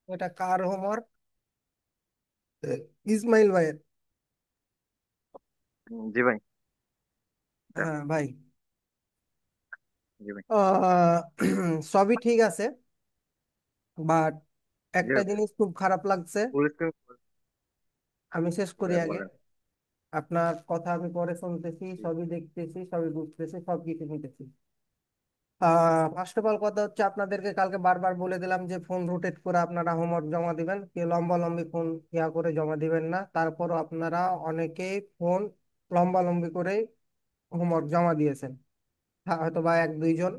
এটা কার হোমওয়ার্ক? ইসমাইল ভাইয়ের। জি ভাই। দেন। হ্যাঁ ভাই। জি ভাই। আহ, সবই ঠিক আছে, বাট জি একটা ভাই, জিনিস খুব খারাপ লাগছে। Full screen. আমি শেষ করি আগে। বলেন। আপনার কথা আমি পরে শুনতেছি, সবই দেখতেছি, সবই বুঝতেছি, সব কিছু নিতেছি। ফার্স্ট অফ অল কথা হচ্ছে, আপনাদেরকে কালকে বারবার বলে দিলাম যে ফোন রোটেট করে আপনারা হোমওয়ার্ক জমা দিবেন, কেউ লম্বা লম্বি ফোন ইয়া করে জমা দিবেন না। তারপরও আপনারা অনেকেই ফোন লম্বা লম্বি করে হোমওয়ার্ক জমা দিয়েছেন। হয়তো বা এক দুইজন।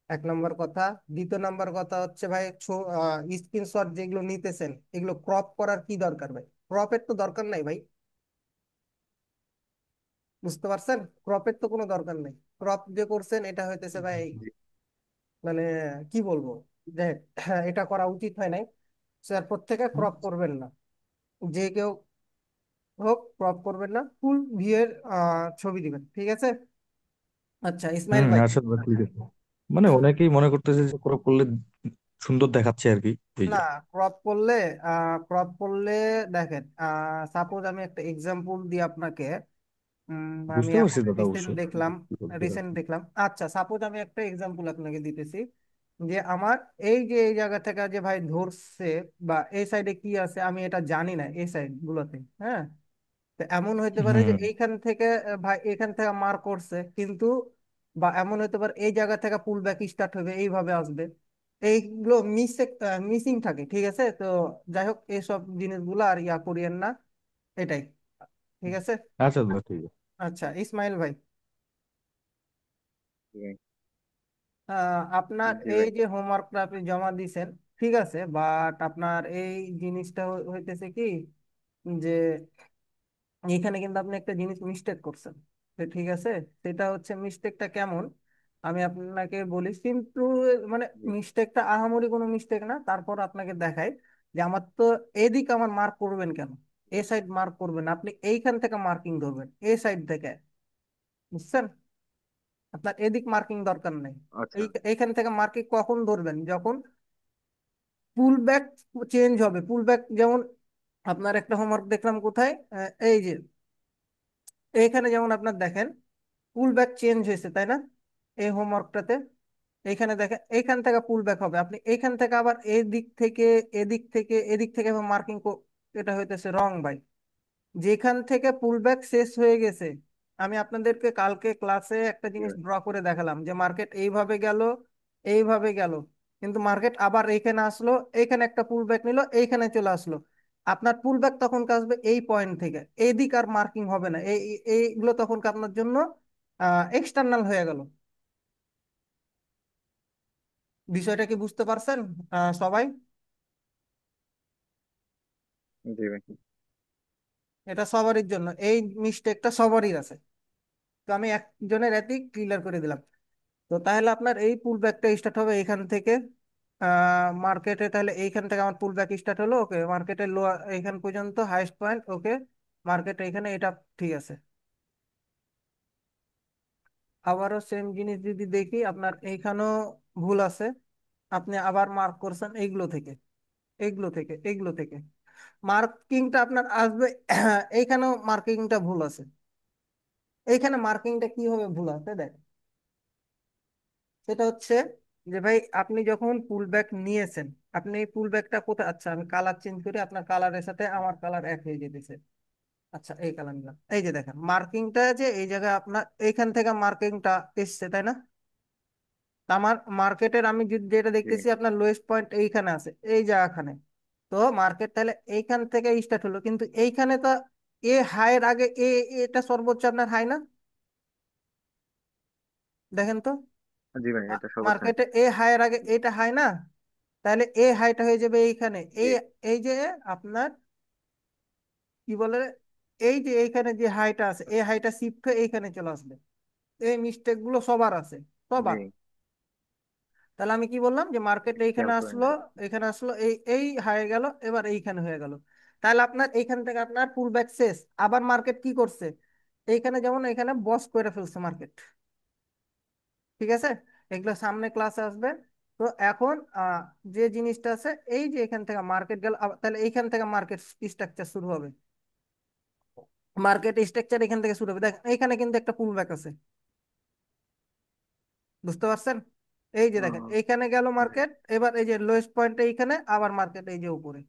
এক নম্বর কথা। দ্বিতীয় নম্বর কথা হচ্ছে ভাই, স্ক্রিনশট যেগুলো নিতেছেন এগুলো ক্রপ করার কি দরকার ভাই? ক্রপের তো দরকার নাই ভাই। বুঝতে পারছেন? ক্রপের তো কোনো দরকার নেই। ক্রপ যে করছেন এটা হইতেছে ভাই, জি। মানে কি বলবো, যে এটা করা উচিত হয় নাই। স্যার প্রত্যেকে ক্রপ করবেন না। যে কেউ হোক, ক্রপ করবেন না, ফুল ভিউয়ের ছবি দিবেন, ঠিক আছে? আচ্ছা ইসমাইল ভাই। আচ্ছা দাদা, ঠিক আছে। মানে অনেকেই মনে করতেছে যে ক্রপ করলে সুন্দর দেখাচ্ছে আর কি, এই না, যে। ক্রপ করলে ক্রপ করলে, দেখেন, সাপোজ আমি একটা এক্সাম্পল দিই আপনাকে। আমি বুঝতে পারছি এখন দাদা, রিসেন্ট অবশ্যই দেখলাম। কি বলতে রিসেন্ট চাচ্ছেন। দেখলাম, আচ্ছা সাপোজ আমি একটা এক্সাম্পল আপনাকে দিতেছি। যে আমার এই যে এই জায়গা থেকে যে ভাই ধরছে, বা এই সাইডে কি আছে আমি এটা জানি না, এই সাইড গুলোতে, হ্যাঁ। তো এমন হইতে পারে যে হুম। এইখান থেকে ভাই এখান থেকে মার করছে কিন্তু, বা এমন হইতে পারে এই জায়গা থেকে পুল ব্যাক স্টার্ট হবে, এইভাবে আসবে। এইগুলো মিসিং থাকে, ঠিক আছে তো। যাই হোক, এইসব জিনিসগুলো আর ইয়া করিয়েন না, এটাই। ঠিক আছে। আচ্ছা দাদা, ঠিক আছে। আচ্ছা ইসমাইল ভাই, জি ভাই। আপনার জি এই ভাই। যে হোমওয়ার্কটা আপনি জমা দিছেন, ঠিক আছে, বাট আপনার এই জিনিসটা হইতেছে কি, যে এখানে কিন্তু আপনি একটা জিনিস মিস্টেক করছেন। তো ঠিক আছে, সেটা হচ্ছে মিস্টেকটা কেমন, আমি আপনাকে বলি সিম্পল। মানে জি। মিস্টেকটা আহামরি কোনো মিস্টেক না, তারপর আপনাকে দেখাই যে আমার তো এদিক আমার মার্ক করবেন কেন? এ সাইড মার্ক করবেন, আপনি এইখান থেকে মার্কিং ধরবেন, এ সাইড থেকে। বুঝছেন? আপনার এদিক মার্কিং দরকার নেই। আচ্ছা। এইখান থেকে মার্কিং কখন ধরবেন? যখন পুল ব্যাক চেঞ্জ হবে। পুল ব্যাক যেমন আপনার একটা হোমওয়ার্ক দেখলাম কোথায়, এই যে এইখানে যেমন আপনার দেখেন পুল ব্যাক চেঞ্জ হয়েছে, তাই না? এই হোমওয়ার্কটাতে এইখানে দেখেন এইখান থেকে পুল ব্যাক হবে, আপনি এইখান থেকে আবার এদিক থেকে এদিক থেকে এদিক থেকে মার্কিং। এটা হইতেছে রং ভাই। যেখান থেকে পুল ব্যাক শেষ হয়ে গেছে, আমি আপনাদেরকে কালকে ক্লাসে একটা জি জিনিস ভাই। ড্র করে দেখালাম যে মার্কেট এইভাবে গেল, এইভাবে গেল, কিন্তু মার্কেট আবার এইখানে আসলো, এইখানে একটা পুল ব্যাক নিল, এইখানে চলে আসলো। আপনার পুল ব্যাক তখন আসবে এই পয়েন্ট থেকে, এইদিক আর মার্কিং হবে না। এইগুলো তখন আপনার জন্য এক্সটার্নাল হয়ে গেল। বিষয়টা কি বুঝতে পারছেন সবাই? জি ভাই। এটা সবারই জন্য, এই মিস্টেকটা সবারই আছে। তো আমি একজনের এতি ক্লিয়ার করে দিলাম। তো তাহলে আপনার এই পুল ব্যাকটা স্টার্ট হবে এখান থেকে। মার্কেটে তাহলে এইখান থেকে আমার পুল ব্যাক স্টার্ট হলো, ওকে, মার্কেটের লো এইখান পর্যন্ত হাইস্ট পয়েন্ট, ওকে। মার্কেট এখানে, এটা ঠিক আছে। আবারও সেম জিনিস যদি দেখি, আপনার এইখানেও ভুল আছে। আপনি আবার মার্ক করছেন এইগুলো থেকে, এইগুলো থেকে, এইগুলো থেকে। মার্কিংটা আপনার আসবে এইখানেও মার্কিংটা ভুল আছে। এইখানে মার্কিংটা কিভাবে ভুল আছে দেখ। সেটা হচ্ছে যে ভাই আপনি যখন পুল ব্যাক নিয়েছেন, আপনি এই পুল ব্যাকটা কোথায়, আচ্ছা আমি কালার চেঞ্জ করি, আপনার কালারের সাথে আমার কালার এক হয়ে যেতেছে। আচ্ছা এই কালার নিলাম, এই যে দেখেন মার্কিংটা যে এই জায়গায় আপনার এইখান থেকে মার্কিংটা এসছে, তাই না? তা আমার মার্কেটের আমি যেটা জি দেখতেছি আপনার লোয়েস্ট পয়েন্ট এইখানে আছে, এই জায়গাখানে। তো মার্কেট তাহলে এইখান থেকে স্টার্ট হলো, কিন্তু এইখানে তো এ হাইয়ের আগে এটা সর্বোচ্চ আপনার হাই না? দেখেন তো, জি ভাই, এটা সর্বোচ্চ হয়। মার্কেটে এ হাইয়ের আগে এটা হাই না? তাহলে এ হাইটা হয়ে যাবে এইখানে, জি। এই এই যে আপনার কি বলে, এই যে এইখানে যে হাইটা আছে, এই হাইটা শিফট হয়ে এইখানে চলে আসবে। এই মিস্টেক গুলো সবার আছে, জি। সবার। তাহলে আমি কি বললাম যে মার্কেট এইখানে খেয়াল করেন আসলো, নাই। এখানে আসলো, এই এই হাই গেল, এবার এইখানে হয়ে গেল। তাহলে আপনার এইখান থেকে আপনার পুল ব্যাক শেষ। আবার মার্কেট কি করছে, এইখানে যেমন এখানে বস করে ফেলছে মার্কেট। ঠিক আছে, এগুলো সামনে ক্লাসে আসবে। তো এখন যে জিনিসটা আছে, এই যে এখান থেকে মার্কেট গেল, তাহলে এইখান থেকে মার্কেট স্ট্রাকচার শুরু হবে। মার্কেট স্ট্রাকচার এখান থেকে শুরু হবে, দেখেন এইখানে কিন্তু একটা পুল ব্যাক আছে, বুঝতে পারছেন? এই যে দেখেন হুম, এইখানে গেল হ্যাঁ, মার্কেট, এবার এই যে লোয়েস্ট পয়েন্ট এইখানে, আবার মার্কেট এই যে উপরে।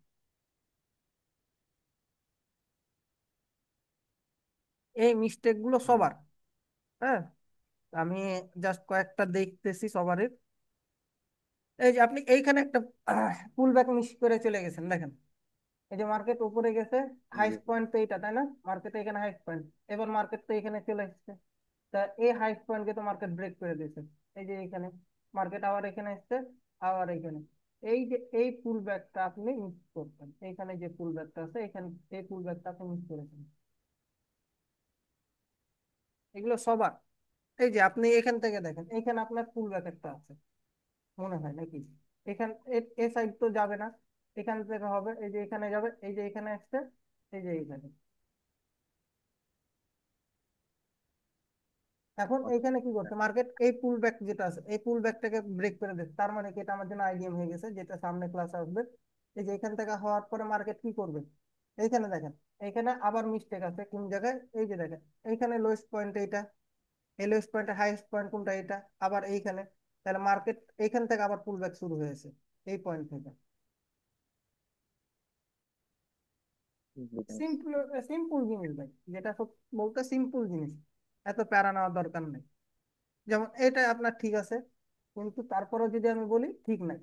এই মিস্টেক গুলো হুম, সবার। হ্যাঁ, আমি জাস্ট কয়েকটা দেখতেছি সবারই। এই যে আপনি এইখানে একটা পুল ব্যাক মিস করে চলে গেছেন, দেখেন এই যে মার্কেট উপরে গেছে, জি, হাইস্ট পয়েন্ট তো এইটা, তাই না? মার্কেট এখানে হাইস্ট পয়েন্ট, এবার মার্কেট তো এখানে চলে এসেছে। তা এই হাইস্ট পয়েন্টকে তো মার্কেট ব্রেক করে দিয়েছে। এই যে এখানে মার্কেট আবার এখানে এসছে, আবার এখানে। এই যে এই পুল ব্যাকটা আপনি মিস করছেন, এইখানে যে পুল ব্যাকটা আছে এখানে, এই পুল ব্যাকটা আপনি মিস করেছেন। এগুলো সবার। এই যে আপনি এখান থেকে দেখেন, এখানে আপনার পুল ব্যাক একটা আছে মনে হয় নাকি? এখান এ সাইড তো যাবে না, এখান থেকে হবে, এই যে এখানে যাবে, এই যে এখানে আসছে, এই যে এখানে। এখন আচ্ছা, এইখানে কি করছে মার্কেট, এই পুল ব্যাক যেটা আছে এই পুল ব্যাকটাকে ব্রেক করে দিচ্ছে, তার মানে কি এটা আমার জন্য আইডিয়া হয়ে গেছে, যেটা সামনে ক্লাস আসবে। এই যে এখান থেকে হওয়ার পরে মার্কেট কি করবে, এইখানে দেখেন, এইখানে আবার মিস্টেক আছে কোন জায়গায়, এই যে দেখেন এইখানে লোয়েস্ট পয়েন্ট এইটা, এই লোয়েস্ট পয়েন্টের হাইয়েস্ট পয়েন্ট কোনটা, এটা আবার এইখানে। তাহলে মার্কেট এইখান থেকে আবার পুল ব্যাক শুরু হয়েছে, এই পয়েন্ট থেকে। বুঝতে পারছি। সিম্পল, সিম্পল জিনিস ভাই, যেটা সব বলতে সিম্পল জিনিস, এত প্যারা নেওয়ার দরকার নেই। যেমন এটা আপনার ঠিক আছে, কিন্তু তারপরেও যদি আমি বলি ঠিক নাই।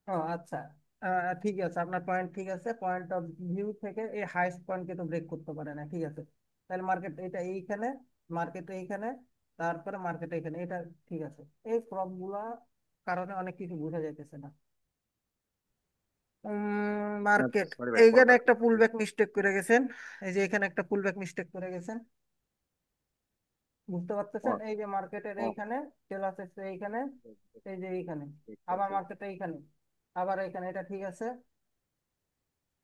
ও আচ্ছা, ঠিক আছে, আপনার পয়েন্ট ঠিক আছে, পয়েন্ট অফ ভিউ থেকে এই হাইস্ট পয়েন্টকে তো ব্রেক করতে পারে না, ঠিক আছে। তাহলে মার্কেট এটা এইখানে, মার্কেট এইখানে, তারপরে মার্কেট এইখানে, এটা ঠিক আছে। এই ক্রপ গুলা কারণে অনেক কিছু বোঝা যাইতেছে না। মার্কেট সরি ভাই, এইখানে পরবার একটা পুল ব্যাক মিস্টেক করে গেছেন, এই যে এখানে একটা পুল ব্যাক মিস্টেক করে গেছেন, বুঝতে পারতেছেন? এই যে মার্কেটের এইখানে চলে আসছে এইখানে, এই যে এইখানে, আবার মার্কেটে এইখানে, আবার এইখানে, এটা ঠিক আছে।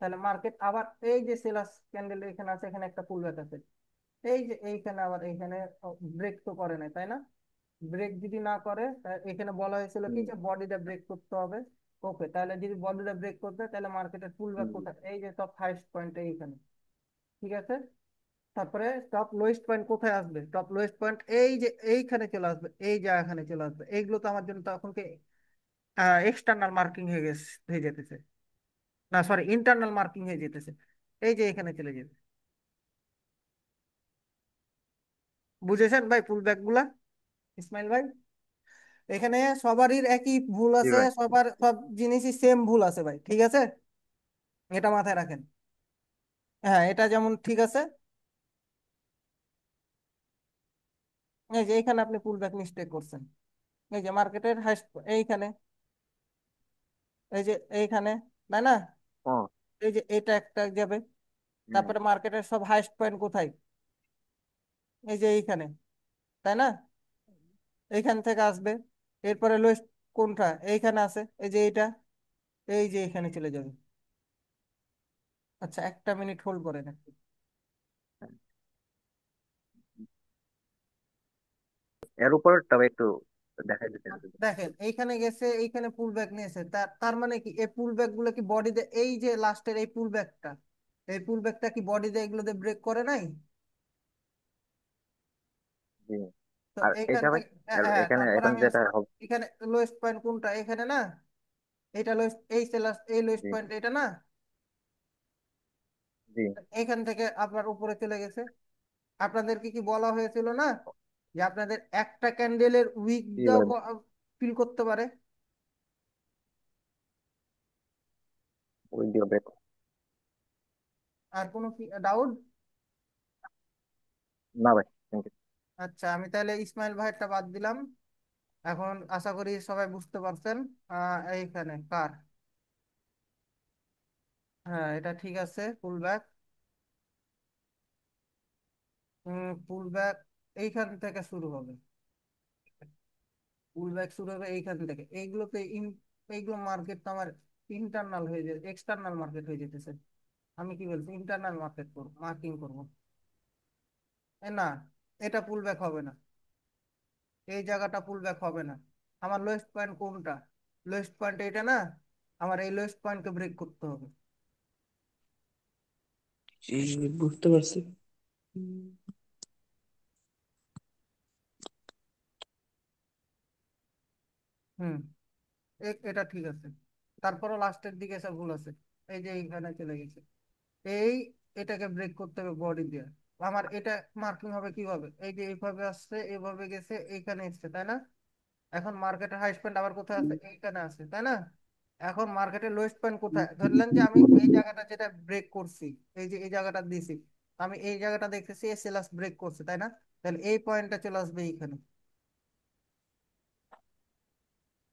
তাহলে মার্কেট আবার এই যে সেলাস ক্যান্ডেল এখানে আছে, এখানে একটা পুল ব্যাক আছে, এই যে এইখানে আবার এইখানে ব্রেক তো করে নাই, তাই না? ব্রেক যদি না করে, এখানে বলা হয়েছিল কি যে বডিটা ব্রেক করতে হবে। ওকে, তাহলে যদি বডিটা ব্রেক করতে হয়, তাহলে মার্কেটের পুল ব্যাক কোথায়, এই যে টপ হাইস্ট পয়েন্ট এইখানে, ঠিক আছে। তারপরে টপ লোয়েস্ট পয়েন্ট কোথায় আসবে, টপ লোয়েস্ট পয়েন্ট এই যে এইখানে চলে আসবে, এই জায়গাখানে চলে আসবে। এইগুলো তো আমার জন্য তখন কি এক্সটার্নাল মার্কিং হয়ে গেছে, হয়ে যেতেছে, না সরি ইন্টারনাল মার্কিং হয়ে যেতেছে, এই যে এখানে চলে যাবে। বুঝেছেন ভাই পুল ব্যাক গুলা, ইসমাইল ভাই? এখানে সবারই একই ভুল জি আছে, ভাই। সবার সব জিনিসই সেম ভুল আছে ভাই, ঠিক আছে? এটা মাথায় রাখেন। হ্যাঁ, এটা যেমন ঠিক আছে, এই যে এইখানে আপনি পুল ব্যাক মিস্টেক করছেন, এই যে মার্কেটের হাইস্ট এইখানে, এই যে এইখানে, তাই না? ও, এই যে এটা একটা যাবে, হুম, তারপরে মার্কেটের সব হাইস্ট পয়েন্ট কোথায়, এই যে এইখানে, তাই না? এইখান থেকে আসবে, এরপরে লোয়েস্ট কোনটা, এইখানে আছে, এই যে এইটা, এই যে এখানে চলে যাবে। আচ্ছা, একটা মিনিট হোল্ড করে না। এর উপর তবে একটু দেখাই দিতে হবে। দেখেন এইখানে গেছে, এইখানে পুল ব্যাক নিয়েছে, তার তার মানে কি এই পুল ব্যাক গুলো কি বডিতে, এই যে লাস্টের এই পুল ব্যাকটা, এই পুল ব্যাকটা কি বডিতে এগুলোতে ব্রেক করে নাই? জি। তো আর এইখান এইটা ভাই, থেকে, হ্যাঁ হ্যাঁ, এখানে তারপর এখন আমি যেটা আসি। হবে। এখানে লোয়েস্ট পয়েন্ট কোনটা, এখানে না? এটা লোয়েস্ট, এই লাস্ট এই লোয়েস্ট জি, পয়েন্ট এটা না? জি, এখান থেকে আপনার উপরে চলে গেছে। আপনাদেরকে কি বলা হয়েছিল না যে আপনাদের একটা ক্যান্ডেলের উইক জি দাও ভাই। ফিল করতে পারে? ওই দিও ব্রেক। আর কোনো ডাউট? না ভাই, থ্যাংক ইউ। আচ্ছা, আমি তাহলে ইসমাইল ভাইয়েরটা বাদ দিলাম। এখন আশা করি সবাই বুঝতে পারছেন। এইখানে কার, হ্যাঁ এটা ঠিক আছে পুল ব্যাক। পুল ব্যাক এইখান থেকে শুরু হবে, পুল ব্যাক শুরু হবে এইখান থেকে, এইগুলোতে এইগুলো মার্কেট তো আমার ইন্টারনাল হয়ে যায়, এক্সটার্নাল মার্কেট হয়ে যেতেছে। আমি কি বলছি, ইন্টারনাল মার্কেট করবো, মার্কিং করবো। না, এটা পুল ব্যাক হবে না, এই জায়গাটা পুল ব্যাক হবে না। আমার লোয়েস্ট পয়েন্ট কোনটা? লোয়েস্ট পয়েন্ট এটা না, আমার এই লোয়েস্ট পয়েন্টকে ব্রেক করতে হবে। জি, বুঝতে পারছি। হুম, এটা ঠিক আছে। তারপরও লাস্টের দিকে এসে ভুল আছে। এই যে এইখানে চলে গেছে। এই এটাকে ব্রেক করতে হবে বডি দিয়ে। আমার এটা মার্কিং হবে কিভাবে? এই যে এইভাবে আসছে, এইভাবে গেছে, এইখানে এসছে, তাই না? এখন মার্কেটের হাইস্ট পয়েন্ট আবার কোথায় আছে? এইখানে আছে, তাই না? এখন মার্কেটের লোয়েস্ট পয়েন্ট কোথায়? ধরলেন যে আমি এই জায়গাটা যেটা ব্রেক করছি, এই যে এই জায়গাটা দিছি, আমি এই জায়গাটা দেখতেছি সেলাস ব্রেক করছে, তাই না? তাহলে এই পয়েন্টটা চলে আসবে এইখানে,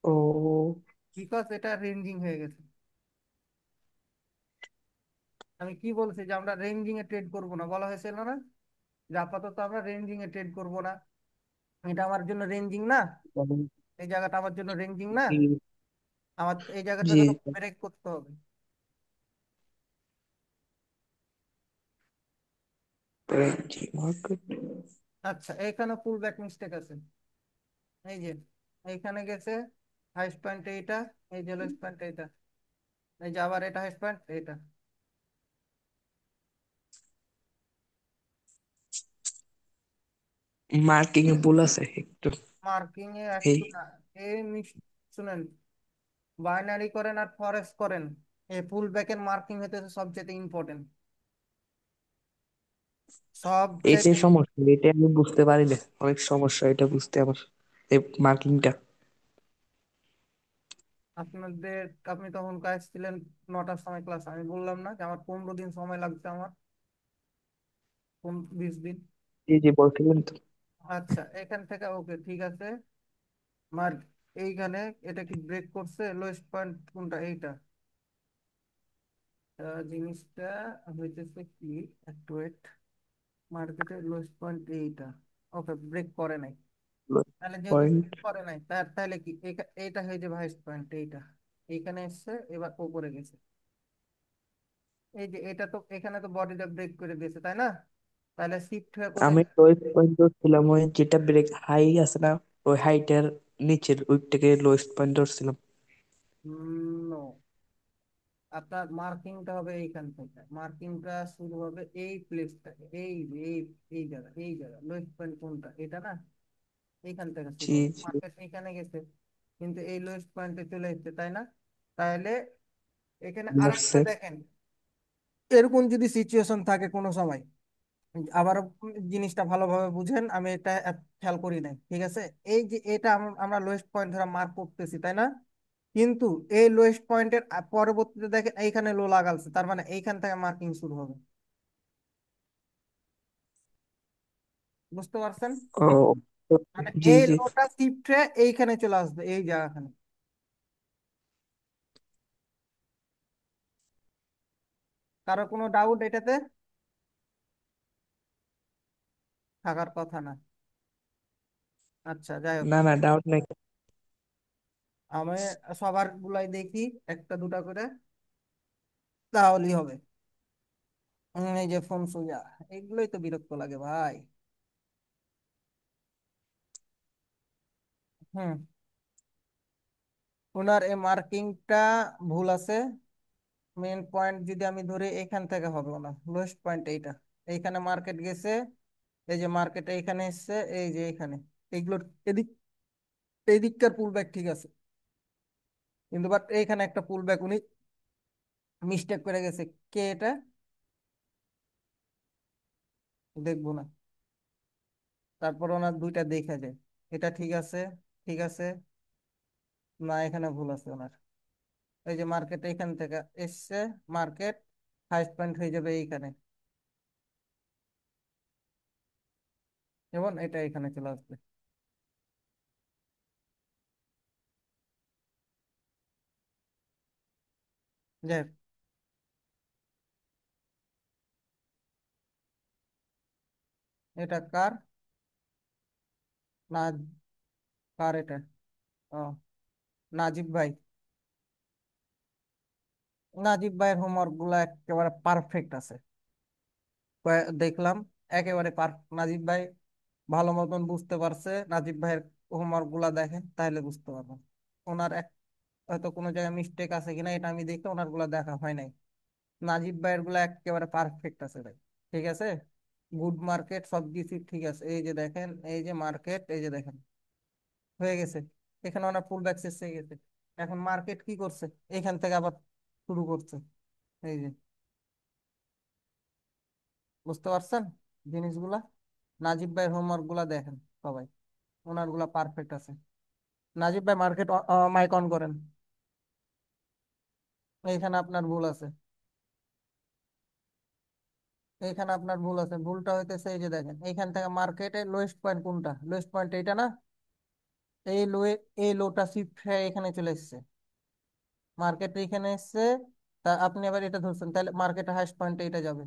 ও, বিকজ এটা রেঞ্জিং হয়ে গেছে। আমি কি বলছি যে আমরা রেঞ্জিং এ ট্রেড করব না, বলা হয়েছিল না যে আপাতত আমরা রেঞ্জিং এ ট্রেড করব না। এটা আমার জন্য রেঞ্জিং না, এই জায়গাটা আমার জন্য রেঞ্জিং না, জি আমার এই জায়গাটা জি, যেন ব্রেক করতে হবে। জি মার্কেট। আচ্ছা, এখানে পুল ব্যাক মিস্টেক আছে। এই যে এইখানে গেছে, হাইস্ট পয়েন্ট এইটা, এই যে লোয়েস্ট পয়েন্ট এইটা, এই যে আবার এটা হাইস্ট পয়েন্ট এইটা। মার্কিং এ ভুল আছে একটু। মার্কিং এ এই একটু না, এই শুনেন, বাইনারি করেন আর ফরেক্স করেন, এই পুল ব্যাকের মার্কিং হতে সবচেয়ে ইম্পর্টেন্ট, এটাই সবচেয়ে। সমস্যা, এটা আমি বুঝতে পারি না, অনেক সমস্যা এটা বুঝতে আমার, এই মার্কিংটা। আপনাদের, আপনি তখন কাজ ছিলেন 9টার সময় ক্লাস, আমি বললাম না যে আমার 15 দিন সময় লাগছে, আমার 20 দিন। জি জি, বলছিলেন তো। আচ্ছা, এখান থেকে ওকে ঠিক আছে। মার্ক, এইখানে এটা কি ব্রেক করছে? লোয়েস্ট পয়েন্ট কোনটা? এইটা। জিনিসটা হইতেছে কি, একটু ওয়েট, মার্কেটের লোয়েস্ট পয়েন্ট এইটা, ওকে ব্রেক করে নাই। তাহলে যেহেতু পয়েন্ট। ব্রেক করে নাই, তাহলে কি এইটা হয়ে যাবে হাইস্ট পয়েন্ট এইটা, এইখানে এসছে, এবার উপরে গেছে। এই যে এটা তো এখানে তো বডিটা ব্রেক করে দিয়েছে, তাই না? তাহলে শিফট হয়ে কোথায় আমি যাবে? লোয়েস্ট পয়েন্ট ছিলাম ওই যেটা ব্রেক হাই আছে না, ওই হাইটার নিচের ওইটাকে লোয়েস্ট পয়েন্ট ধরছিলাম। নো, আপনার মার্কিংটা হবে এইখান থেকে, মার্কিংটা শুরু হবে এই প্লেসটা, এই যে এই জায়গা, এই জায়গা লোয়েস্ট পয়েন্ট কোনটা? এটা না, এইখান থেকে শুরু জি হবে, জি, মার্কেট এখানে গেছে, কিন্তু এই লোয়েস্ট পয়েন্টে চলে এসেছে, তাই না? তাহলে এখানে আরেকটা বুঝছে। দেখেন, এরকম যদি সিচুয়েশন থাকে কোনো সময়, আবার জিনিসটা ভালোভাবে বুঝেন, আমি এটা খেয়াল করি নাই, ঠিক আছে? এই যে এটা আমরা লোয়েস্ট পয়েন্ট ধরে মার্ক করতেছি, তাই না? কিন্তু এই লোয়েস্ট পয়েন্টের পরবর্তীতে দেখেন এইখানে লো লাগালছে, তার মানে এইখান থেকে মার্কিং শুরু হবে। বুঝতে পারছেন? ও, মানে জি এই জি। লোটা শিফটে এইখানে চলে আসবে, এই জায়গাখানে। কারো কোনো ডাউট এটাতে? থাকার কথা না। আচ্ছা, যাই হোক, না না, ডাউট নাই। আমি সবার গুলাই দেখি একটা দুটা করে, তাহলেই হবে। এই যে ফোন সোজা, এগুলোই তো বিরক্ত লাগে ভাই। হুম, ওনার এই মার্কিংটা ভুল আছে। মেন পয়েন্ট যদি আমি ধরি, এখান থেকে হবে ওনার লোয়েস্ট পয়েন্ট এইটা, এইখানে মার্কেট গেছে, এই যে মার্কেট এইখানে এসছে, এই যে এইখানে, এইগুলোর এদিক, এই দিককার পুল ব্যাক ঠিক আছে, কিন্তু বাট এইখানে একটা পুল ব্যাক উনি মিস্টেক করে গেছে। কে এটা? দেখবো না, তারপর ওনার দুইটা দেখা যায়, এটা ঠিক আছে, ঠিক আছে, না এখানে ভুল আছে ওনার। এই যে মার্কেট এইখান থেকে এসছে, মার্কেট হাইস্ট পয়েন্ট হয়ে যাবে এইখানে, এবং এটা এখানে চলে আসবে। যাই হোক, এটা কার? না, কার এটা? ও, নাজিব ভাই। নাজিব ভাইয়ের হোমওয়ার্ক গুলো একেবারে পারফেক্ট আছে, দেখলাম, একেবারে পারফেক্ট। নাজিব ভাই ভালো মতন বুঝতে পারছে। নাজিব ভাইয়ের হোমওয়ার্ক গুলা দেখেন তাহলে বুঝতে পারবেন ওনার হয়তো কোনো জায়গায় মিস্টেক আছে কিনা, এটা আমি দেখতে ওনার গুলা দেখা হয় নাই। নাজিব ভাইয়ের গুলা একেবারে পারফেক্ট আছে ভাই। ঠিক আছে, গুড মার্কেট সব কিছু ঠিক আছে। এই যে দেখেন, এই যে মার্কেট, এই যে দেখেন হয়ে গেছে। এখানে ওনার ফুল ব্যাক শেষ হয়ে গেছে। এখন মার্কেট কি করছে, এখান থেকে আবার শুরু করছে। এই যে বুঝতে পারছেন জিনিসগুলা। নাজিব ভাইয়ের হোমওয়ার্ক গুলা দেখেন সবাই, ওনার গুলা পারফেক্ট আছে। নাজিব ভাই মার্কেট মাইক অন করেন। এইখানে আপনার ভুল আছে, এইখানে আপনার ভুল আছে। ভুলটা হইতেছে এই যে দেখেন, এইখান থেকে মার্কেটের লোয়েস্ট পয়েন্ট কোনটা, লোয়েস্ট পয়েন্ট এইটা না? এই লো, এই লোটা শিফট হয়ে এখানে চলে এসেছে, মার্কেট এখানে এসছে। তা আপনি আবার এটা ধরছেন, তাহলে মার্কেটের হাইস্ট পয়েন্টে এটা যাবে।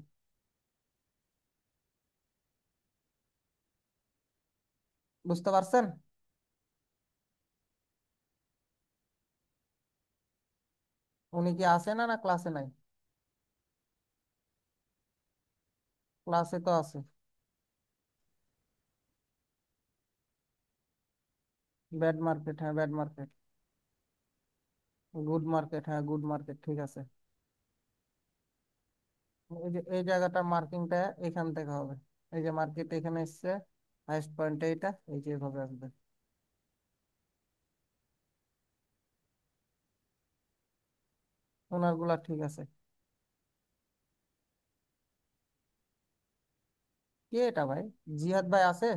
বুঝতে পারছেন? উনি কি আসে না, না ক্লাসে নাই? ক্লাসে তো আছে। ব্যাড মার্কেট, হ্যাঁ ব্যাড মার্কেট। গুড মার্কেট, হ্যাঁ গুড মার্কেট, ঠিক আছে। এই যে এই জায়গাটা মার্কিংটা এখান থেকে হবে। এই যে মার্কেট এখানে এসছে, হাইস্ট পয়েন্ট এইটা, এই যে এভাবে আসবে। ওনার গুলা ঠিক আছে। কে এটা ভাই? জিহাদ ভাই আছে?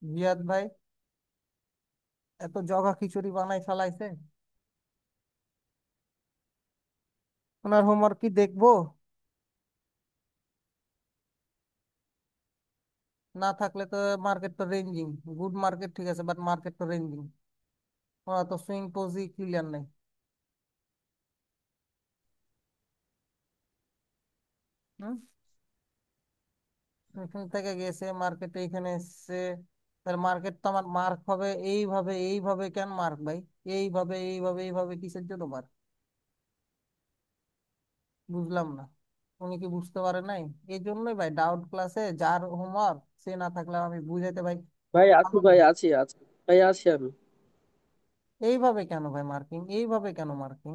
জিহাদ ভাই এত জগা খিচুড়ি বানাই ফেলাইছে, ওনার হোমওয়ার্ক কি দেখবো? না থাকলে তো, মার্কেট তো রেঞ্জিং। গুড মার্কেট ঠিক আছে, বাট মার্কেট তো রেঞ্জিং। ওরা তো সুইং পোজই ক্লিয়ার নেই। হুম, এখান থেকে গেছে মার্কেটে এখানে এসছে। তাহলে মার্কেট তো আমার মার্ক হবে এইভাবে, এইভাবে কেন মার্ক ভাই? এইভাবে এইভাবে এইভাবে কিসের জন্য মার্ক? বুঝলাম না। উনি কি বুঝতে পারে নাই? এই জন্যই ভাই ডাউট ক্লাসে যার হোমওয়ার্ক সে না থাকলে আমি বুঝাইতে ভাই ভাই আছি, পারবো না। ভাই আছি আছি, ভাই আছি আমি। এইভাবে কেন ভাই মার্কিং, এইভাবে কেন মার্কিং?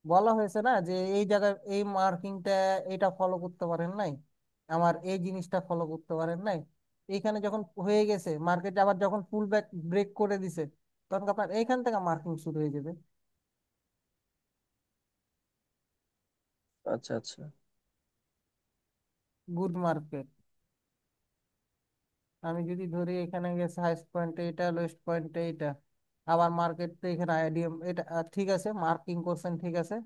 বলা হয়েছে না যে এই জায়গায় এই মার্কিংটা, এটা ফলো করতে পারেন নাই, আমার এই জিনিসটা ফলো করতে পারেন নাই। এইখানে যখন হয়ে গেছে মার্কেট, আবার যখন পুল ব্যাক ব্রেক করে দিছে, তখন আপনার এইখান থেকে মার্কিং শুরু হয়ে যাবে। আচ্ছা আচ্ছা। গুড মার্কেট, আমি যদি ধরি এখানে গেছে হাইস্ট পয়েন্ট এইটা, লোয়েস্ট পয়েন্ট এইটা, আবার মার্কেট তো এখানে আইডিএম এটা ঠিক আছে, মার্কিং করছেন ঠিক আছে।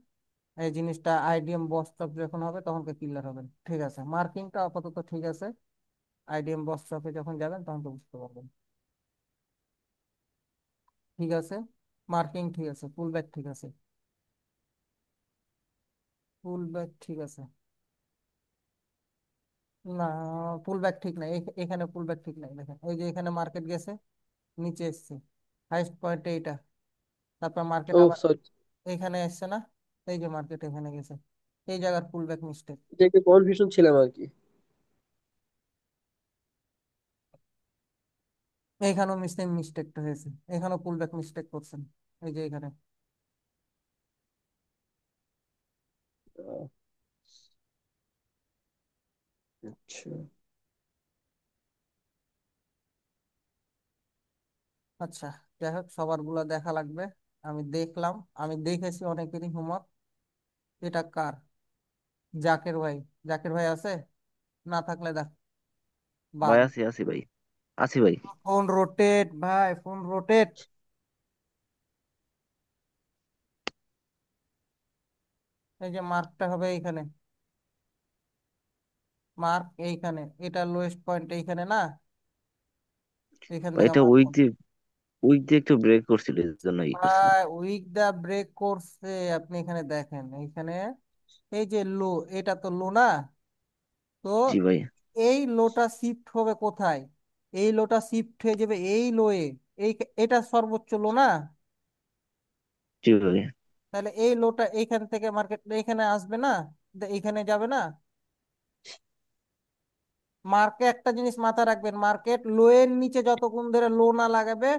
এই জিনিসটা আইডিএম বস স্টপ যখন হবে তখন ক্লিয়ার হবে, ঠিক আছে। মার্কিংটা আপাতত ঠিক আছে, আইডিএম বস স্টপে যখন যাবেন তখন তো বুঝতে পারবেন। ঠিক আছে, মার্কিং ঠিক আছে, পুল ব্যাক ঠিক আছে। পুল ব্যাক ঠিক আছে। না, পুল ব্যাক ঠিক নাই, এখানে পুল ব্যাক ঠিক নাই। দেখেন এই যে এখানে মার্কেট গেছে, নিচে এসছে, হাইস্ট পয়েন্ট এইটা, তারপর মার্কেট ও আবার সরি, এখানে এসছে না? এই যে মার্কেট এখানে গেছে, এই জায়গার পুল ব্যাক মিস্টেক। এটা একটু কনফিউশন ছিলাম আর কি। এইখানেও মিস্টেকটা হয়েছে, এখানেও পুল ব্যাক মিস্টেক করছেন। এই যে এখানে। আহ, আচ্ছা আচ্ছা, যাই হোক সবার গুলা দেখা লাগবে। আমি দেখলাম, আমি দেখেছি অনেকেরই হোমওয়ার্ক। এটা কার? জাকের ভাই। জাকের ভাই আছে? না থাকলে দেখ ভাই বাদ। আছি আছি ভাই, আছি ভাই। ফোন রোটেট ভাই, ফোন রোটেট। এই যে মার্কটা হবে এইখানে, মার্ক এইখানে, এটা লোয়েস্ট পয়েন্ট এইখানে না? এইখান ভাই থেকে এটা মার্ক। উইক দিয়ে একটু ব্রেক করছিল, এই জন্য ই করছিল। ভাই উইক দা ব্রেক করছে, আপনি এখানে দেখেন, এইখানে এই যে লো, এটা তো লো না? তো জি ভাই। এই লোটা শিফট হবে কোথায়? এই লোটা শিফট হয়ে যাবে এই লোয়ে। এই, এটা সর্বোচ্চ লো না? জি ভাই। তাহলে এই লোটা এইখান থেকে মার্কেট এখানে আসবে না? এইখানে যাবে না? মার্কে একটা জিনিস মাথায় রাখবেন, মার্কেট লো এর নিচে যতক্ষণ ধরে লো না লাগাবে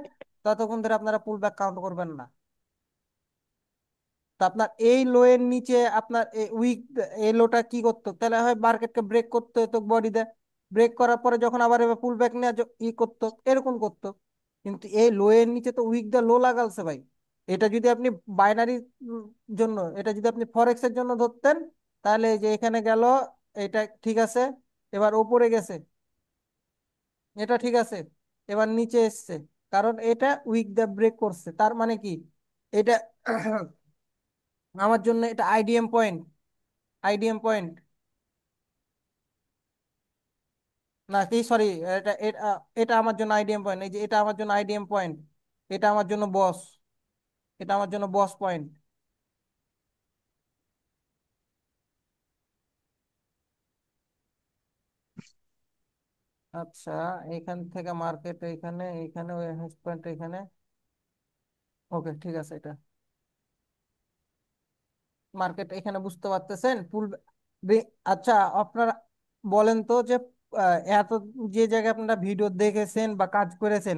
ততক্ষণ ধরে আপনারা পুল ব্যাক কাউন্ট করবেন না। তো আপনার এই লো এর নিচে আপনার উইক এই লোটা কি করতো, তাহলে হয় মার্কেটকে ব্রেক করতে হতো বডি দেয়, ব্রেক করার পরে যখন আবার এবার পুল ব্যাক নেওয়া ই করতো, এরকম করতো। কিন্তু এই লো এর নিচে তো উইক দা লো লাগালছে ভাই। এটা যদি আপনি বাইনারি জন্য, এটা যদি আপনি ফরেক্স এর জন্য ধরতেন, তাহলে এই যে এখানে গেল, এটা ঠিক আছে, এবার ওপরে গেছে, এটা ঠিক আছে, এবার নিচে এসছে, কারণ এটা উইক দা ব্রেক করছে, তার মানে কি এটা আমার জন্য এটা আইডিএম পয়েন্ট, আইডিএম পয়েন্ট, না কি সরি, এটা এটা এটা আমার জন্য আইডিএম পয়েন্ট, এই যে এটা আমার জন্য আইডিএম পয়েন্ট, এটা আমার জন্য বস, এটা আমার জন্য বস পয়েন্ট। আচ্ছা, এখান থেকে মার্কেট এখানে, এখানে পয়েন্ট এখানে, ওকে ঠিক আছে, এটা মার্কেট এখানে বুঝতে পারতেছেন ফুল। আচ্ছা, আপনারা বলেন তো যে এত যে জায়গায় আপনারা ভিডিও দেখেছেন বা কাজ করেছেন,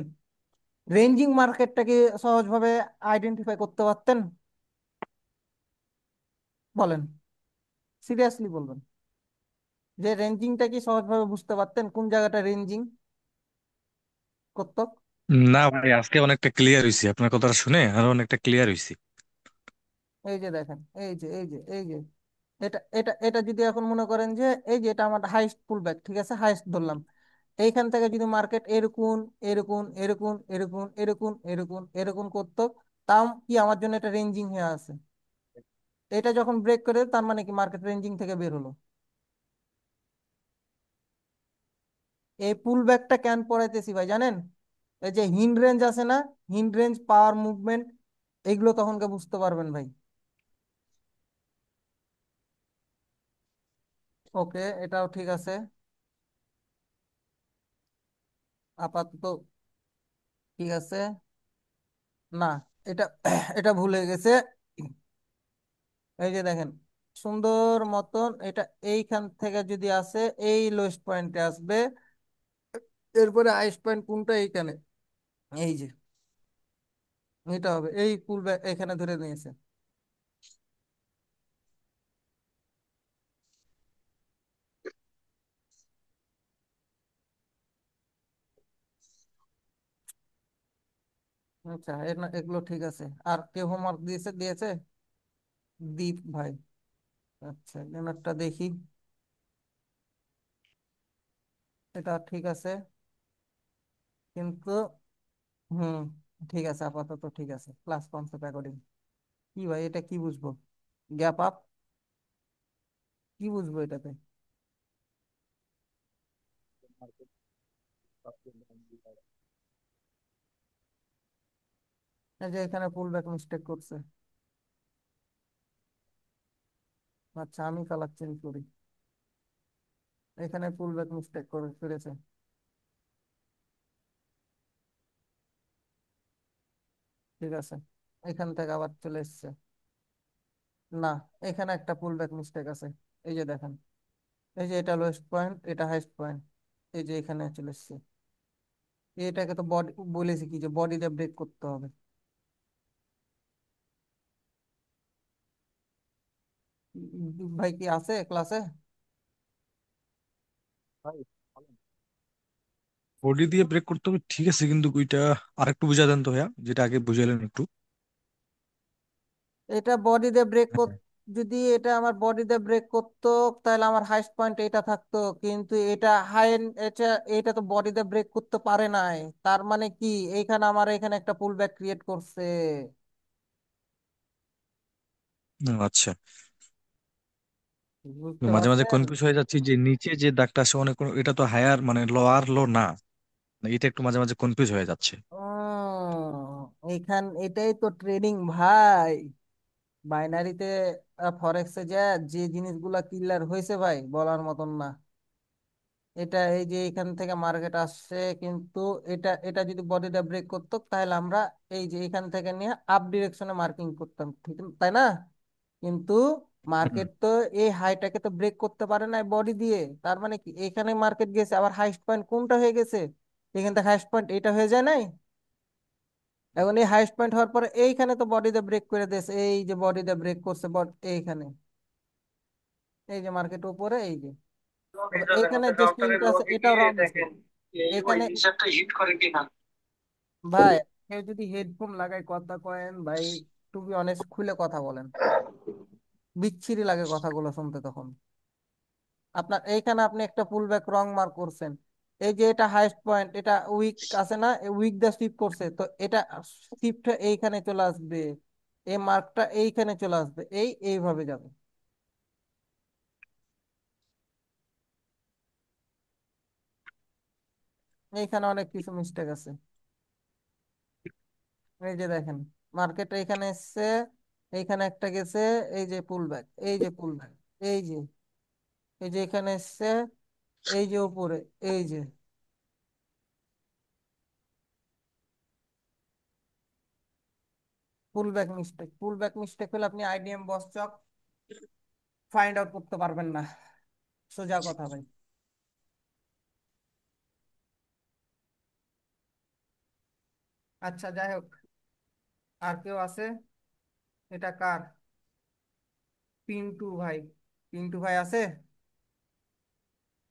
রেঞ্জিং মার্কেটটাকে সহজভাবে আইডেন্টিফাই করতে পারতেন? বলেন, সিরিয়াসলি বলবেন, যে রেঞ্জিংটা কি সহজভাবে বুঝতে পারতেন কোন জায়গাটা রেঞ্জিং করতো? না ভাই, আজকে অনেকটা ক্লিয়ার হয়েছে, আপনার কথাটা শুনে আরো অনেকটা ক্লিয়ার হয়েছে। এই যে দেখেন, এই যে এটা এটা এটা যদি এখন মনে করেন যে এই যে এটা আমার হাইস্ট পুল ব্যাক, ঠিক আছে, হাইস্ট ধরলাম, এইখান থেকে যদি মার্কেট এরকম এরকম এরকম এরকম এরকম এরকম এরকম করতো, তাও কি আমার জন্য এটা রেঞ্জিং হয়ে আছে। এটা যখন ব্রেক করে তার মানে কি মার্কেট রেঞ্জিং থেকে বের হলো। এই পুল ব্যাকটা কেন পড়াইতেছি ভাই জানেন? এই যে হিন্ড রেঞ্জ আছে না, হিন্ড রেঞ্জ পাওয়ার মুভমেন্ট, এগুলো তখনকে বুঝতে পারবেন ভাই। ওকে, এটাও ঠিক আছে আপাতত, ঠিক আছে। না, এটা এটা ভুলে গেছে। এই যে দেখেন, সুন্দর মতন এটা এইখান থেকে যদি আসে এই লোয়েস্ট পয়েন্টে আসবে, এরপরে হাইস্ট পয়েন্ট কোনটা, এইখানে, এই যে এটা হবে, এই পুল ব্যাক এখানে ধরে নিয়েছে। আচ্ছা, এগুলো ঠিক আছে। আর কে হোমওয়ার্ক দিয়েছে দিয়েছে? দীপ ভাই। আচ্ছা, একটা দেখি, এটা ঠিক আছে কিন্তু, হুম, ঠিক আছে আপাতত, ঠিক আছে, ক্লাস কনসেপ্ট অ্যাকর্ডিং। কি ভাই, এটা কি বুঝবো? গ্যাপ আপ, কি বুঝবো এটাতে? এই যে এখানে পুল ব্যাক মিস্টেক করছে। আচ্ছা, আমি কালার চেঞ্জ করি, এখানে পুল ব্যাক মিস্টেক করে করেছে, ঠিক আছে, এখান থেকে আবার চলে এসছে। না, এখানে একটা পুল ব্যাক মিস্টেক আছে, এই যে দেখেন, এই যে এটা লোয়েস্ট পয়েন্ট, এটা হাইস্ট পয়েন্ট, এই যে এখানে চলে এসছে। এটাকে তো বডি বলেছি কি, যে বডিতে ব্রেক করতে হবে। ভাই কি আছে ক্লাসে? বডি দিয়ে ব্রেক করতে হবে ঠিক আছে, কিন্তু ওইটা আরেকটু বুঝা দেন তো ভাইয়া, যেটা আগে বুঝাইলেন একটু। এটা বডিতে ব্রেক, হ্যাঁ। যদি এটা আমার বডিতে ব্রেক করতো তাহলে আমার হাইস্ট পয়েন্ট এটা থাকতো, কিন্তু এটা হাই, এটা এটা তো বডিতে ব্রেক করতে পারে নাই, তার মানে কি এইখানে আমার এখানে একটা পুল ব্যাক ক্রিয়েট করছে। আচ্ছা, বুঝতে মাঝে মাঝে পারছেন? কনফিউজ হয়ে যাচ্ছি যে নিচে যে দাগটা আছে অনেক, এটা তো হায়ার মানে লোয়ার লো না, এটা একটু মাঝে মাঝে কনফিউজ হয়ে যাচ্ছে। এটাই তো ট্রেডিং ভাই, বাইনারিতে ফরেক্সে যা যে জিনিসগুলা ক্লিয়ার হয়েছে ভাই বলার মতন না। এটা এই যে এখান থেকে মার্কেট আসছে, কিন্তু এটা এটা যদি বডিটা ব্রেক করতো তাহলে আমরা এই যে এখান থেকে নিয়ে আপ ডিরেকশনে মার্কিং করতাম, ঠিক তাই না? কিন্তু হুম। মার্কেট তো এই হাইটাকে তো ব্রেক করতে পারে না বডি দিয়ে, তার মানে কি এখানে মার্কেট গেছে, আবার হাইস্ট পয়েন্ট কোনটা হয়ে গেছে, এখান থেকে হাইস্ট পয়েন্ট এটা হয়ে যায় নাই। এখন এই হাইস্ট পয়েন্ট হওয়ার পরে এইখানে তো বডিতে ব্রেক করে দিয়েছে, এই যে বডিতে ব্রেক করছে এইখানে, এই যে মার্কেট উপরে, এই যে তবে এইখানে যে সুইংটা আছে এটাও রং ছিল এখানে। ভাই কেউ যদি হেডফোন লাগায় কথা কয়েন ভাই, টু বি অনেস্ট খুলে কথা বলেন, বিচ্ছিরি লাগে কথাগুলো শুনতে তখন। আপনার এইখানে আপনি একটা পুল ব্যাক রং মার্ক করছেন, এই যে এটা হাইস্ট পয়েন্ট, এটা উইক আছে না, উইক দা সুইপ করছে, তো এটা শিফট এইখানে চলে আসবে, এই মার্কটা এইখানে চলে আসবে, এইভাবে যাবে। এইখানে অনেক কিছু মিস্টেক আছে। এই যে দেখেন, মার্কেট এইখানে এসছে, এইখানে একটা গেছে, এই যে পুল ব্যাক, এই যে পুল ব্যাক, এই যে, এই যে এখানে এসছে, এই যে উপরে, এই যে পুল ব্যাক মিস্টেক। পুল ব্যাক মিস্টেক হলে আপনি আইডিএম বস চক ফাইন্ড আউট করতে পারবেন না, সোজা কথা ভাই। আচ্ছা যাই হোক, আর কেউ আছে? এটা কার? পিন্টু ভাই, পিন্টু ভাই আছে?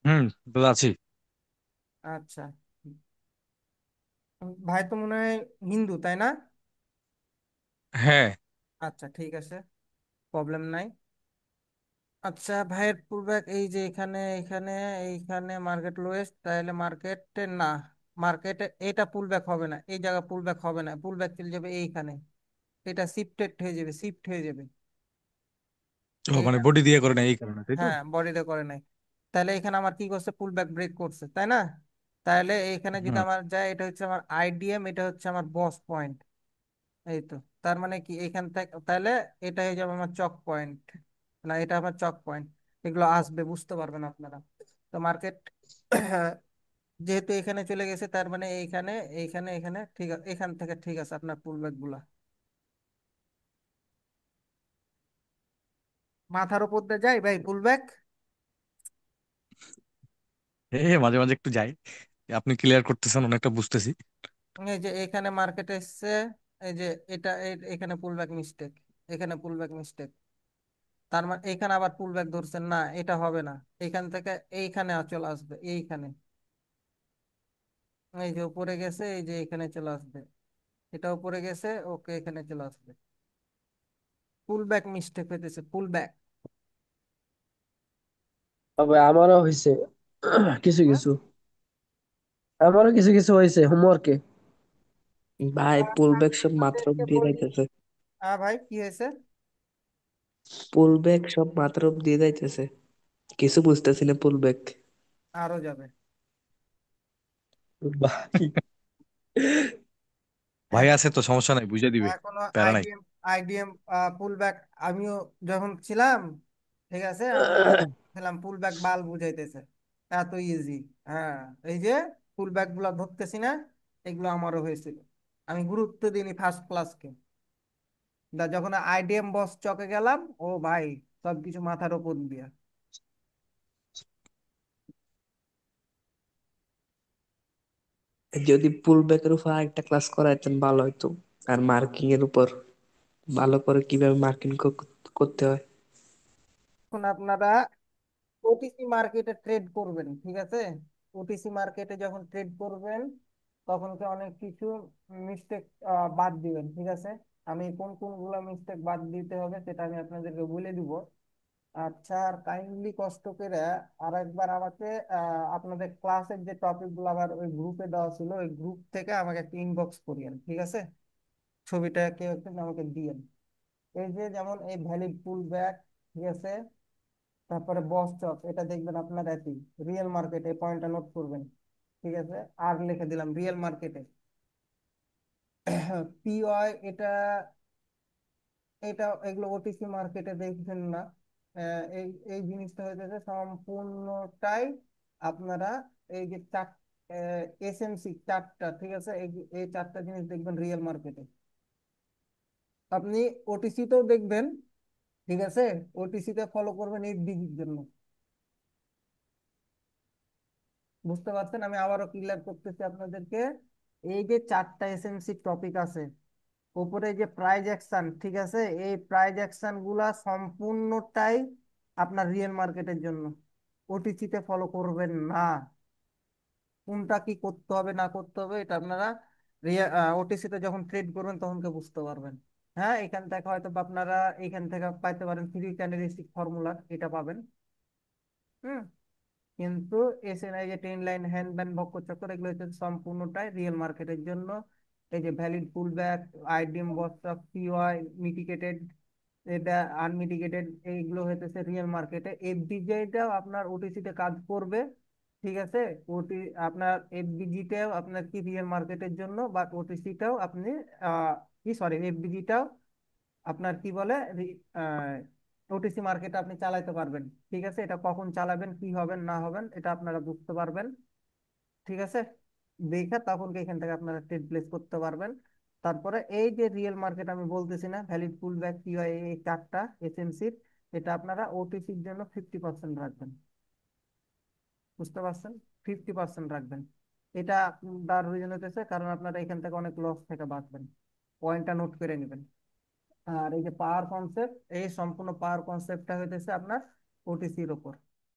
হুম, তো আছি। আচ্ছা, ভাই তো মনে হয় হিন্দু, তাই না? হ্যাঁ। আচ্ছা ঠিক আছে, প্রবলেম নাই। আচ্ছা ভাইয়ের পুলব্যাক এই যে এখানে, এখানে, এইখানে মার্কেট লোয়েস্ট, তাহলে মার্কেটে না, মার্কেটে এটা পুলব্যাক হবে না, এই জায়গা পুলব্যাক হবে না, পুলব্যাক চলে যাবে এইখানে, এটা শিফটেড হয়ে যাবে, শিফট হয়ে যাবে ও মানে এইটা। বডি দিয়ে করে না এই কারণে, তাই তো? হ্যাঁ বডিতে করে নাই, তাহলে এখানে আমার কি করছে, পুল ব্যাক ব্রেক করছে, তাই না? তাহলে এখানে যদি হুম। আমার যায়, এটা হচ্ছে আমার আইডিএম, এটা হচ্ছে আমার বস পয়েন্ট, এই তো। তার মানে কি এখান থেকে তাহলে এটা হয়ে যাবে আমার চক পয়েন্ট, না এটা আমার চক পয়েন্ট, এগুলো আসবে, বুঝতে পারবেন আপনারা। তো মার্কেট যেহেতু এখানে চলে গেছে, তার মানে এইখানে, এইখানে, এখানে ঠিক আছে, এখান থেকে ঠিক আছে আপনার পুল ব্যাক গুলা। মাথার উপর দিয়ে যায় ভাই পুল ব্যাক। মাঝে মাঝে একটু যাই। আপনি ক্লিয়ার করতেছেন, অনেকটা বুঝতেছি। এই যে এখানে মার্কেট এসছে, এই যে এটা এখানে পুলব্যাক মিস্টেক, এখানে পুলব্যাক মিস্টেক, তার মানে এখানে আবার পুলব্যাক ধরছেন না, এটা হবে না, এখান থেকে এইখানে চলে আসবে, এইখানে, এই যে উপরে গেছে, এই যে এখানে চলে আসবে, এটা উপরে গেছে, ওকে এখানে চলে আসবে, পুলব্যাক মিস্টেক হইতেছে, পুলব্যাক। তবে আমারও হয়েছে কিছু কিছু, আমারও কিছু কিছু হয়েছে হোমওয়ার্কে। ভাই পুল ব্যাক সব মাত্র আপনাদেরকে দিয়ে বলি, যাইতেছে। হ্যাঁ ভাই কি হয়েছে? পুল ব্যাক সব মাত্র দিয়ে যাইতেছে, কিছু বুঝতেছি না পুল ব্যাক। আরো যাবে। ভাই ভাই আছে তো, সমস্যা নাই, বুঝে দিবে। এখনো প্যারা নাই। আইডিএম পুল ব্যাক, আমিও যখন ছিলাম, ঠিক আছে, আমিও ছিলাম পুল ব্যাক, বাল বুঝাইতেছে, এত ইজি। হ্যাঁ, এই যে পুল ব্যাক গুলা ধরতেছি না, এগুলো আমারও হয়েছিল, আমি গুরুত্ব দিইনি ফার্স্ট ক্লাসকে, যখন আইডিএম বস চকে গেলাম, ও ভাই সবকিছু মাথার উপর দিয়া। যদি পুল ব্যাকের উপর আরেকটা ক্লাস করাইতেন ভালো হতো, আর মার্কিং এর উপর ভালো করে কিভাবে মার্কিং করতে হয়। এখন আপনারা ওটিসি মার্কেটে ট্রেড করবেন, ঠিক আছে, ওটিসি মার্কেটে যখন ট্রেড করবেন, তখন কি অনেক কিছু মিস্টেক বাদ দিবেন, ঠিক আছে। আমি কোন কোনগুলো মিস্টেক বাদ দিতে হবে সেটা আমি আপনাদেরকে বলে দিব। আচ্ছা, আর কাইন্ডলি কষ্ট করে আর একবার আমাকে আপনাদের ক্লাসের যে টপিক গুলো আমার ওই গ্রুপে দেওয়া ছিল, ওই গ্রুপ থেকে আমাকে একটা ইনবক্স করিয়েন, ঠিক আছে, ছবিটা কেউ একটু আমাকে দিয়েন। এই যে যেমন এই ভ্যালিড পুল ব্যাক, ঠিক আছে, তারপরে বস চক, এটা দেখবেন আপনার একই, রিয়েল মার্কেটে পয়েন্টটা নোট করবেন, ঠিক আছে, আর লিখে দিলাম রিয়েল মার্কেটে। পিওয়াই, এটা এটা এগুলো ওটিসি মার্কেটে দেখবেন না। এই এই জিনিসটা হইতেছে সম্পূর্ণটাই আপনারা, এই যে চার এসএমসি চারটা, ঠিক আছে, এই এই চারটা জিনিস দেখবেন রিয়েল মার্কেটে। আপনি ওটিসিতেও দেখবেন, ঠিক আছে, ওটিসি তে ফলো করবেন এফডিজির জন্য। বুঝতে পারছেন? আমি আবারও ক্লিয়ার করতেছি আপনাদেরকে। এই যে চারটা এসএমসি টপিক আছে, উপরে যে প্রাইজ অ্যাকশন, ঠিক আছে, এই প্রাইজ অ্যাকশন গুলা সম্পূর্ণটাই আপনার রিয়েল মার্কেটের জন্য, ওটিসি তে ফলো করবেন না। কোনটা কি করতে হবে না করতে হবে এটা আপনারা ওটিসি তে যখন ট্রেড করবেন তখন কে বুঝতে পারবেন। হ্যাঁ, এখান থেকে হয়তো বা আপনারা এখান থেকে পাইতে পারেন থ্রি ক্যান্ডেলস্টিক ফর্মুলা, এটা পাবেন। হুম। কিন্তু এসএনআই যে ট্রেন লাইন হ্যান্ড ব্যান্ড বক্র চক্কর, এগুলো হচ্ছে সম্পূর্ণটাই রিয়েল মার্কেটের জন্য। এই যে ভ্যালিড পুল ব্যাক, আইডিএম বস্টক, পিওয়াই মিটিগেটেড, এটা আনমিটিগেটেড, এইগুলো হইতেছে রিয়েল মার্কেটে। এফবিজিটাও আপনার ওটিসি তে কাজ করবে, ঠিক আছে। ওটি আপনার এফবিজিটাও আপনার কি রিয়েল মার্কেটের জন্য, বাট ওটিসিটাও আপনি কি সরি এফবিজিটাও আপনার কি বলে ওটিসি মার্কেটে আপনি চালাইতে পারবেন। ঠিক আছে, এটা কখন চালাবেন, কি হবেন না হবেন, এটা আপনারা বুঝতে পারবেন। ঠিক আছে, দেখে তখন এখান থেকে আপনারা ট্রেড প্লেস করতে পারবেন। তারপরে এই যে রিয়েল মার্কেট আমি বলতেছি না, ভ্যালিড পুল ব্যাক, পিওয়াই, এই চারটা এসএমসির, এটা আপনারা ওটিসির জন্য 50% রাখবেন। বুঝতে পারছেন? 50% রাখবেন। এটা তার রিজন হতেছে কারণ আপনারা এখান থেকে অনেক লস থেকে বাঁচবেন। পয়েন্টটা নোট করে নেবেন। আর এই যে পাওয়ার কনসেপ্ট, এই সম্পূর্ণ পাওয়ার কনসেপ্টটা হইতেছে আপনার ওটিসির ওপর।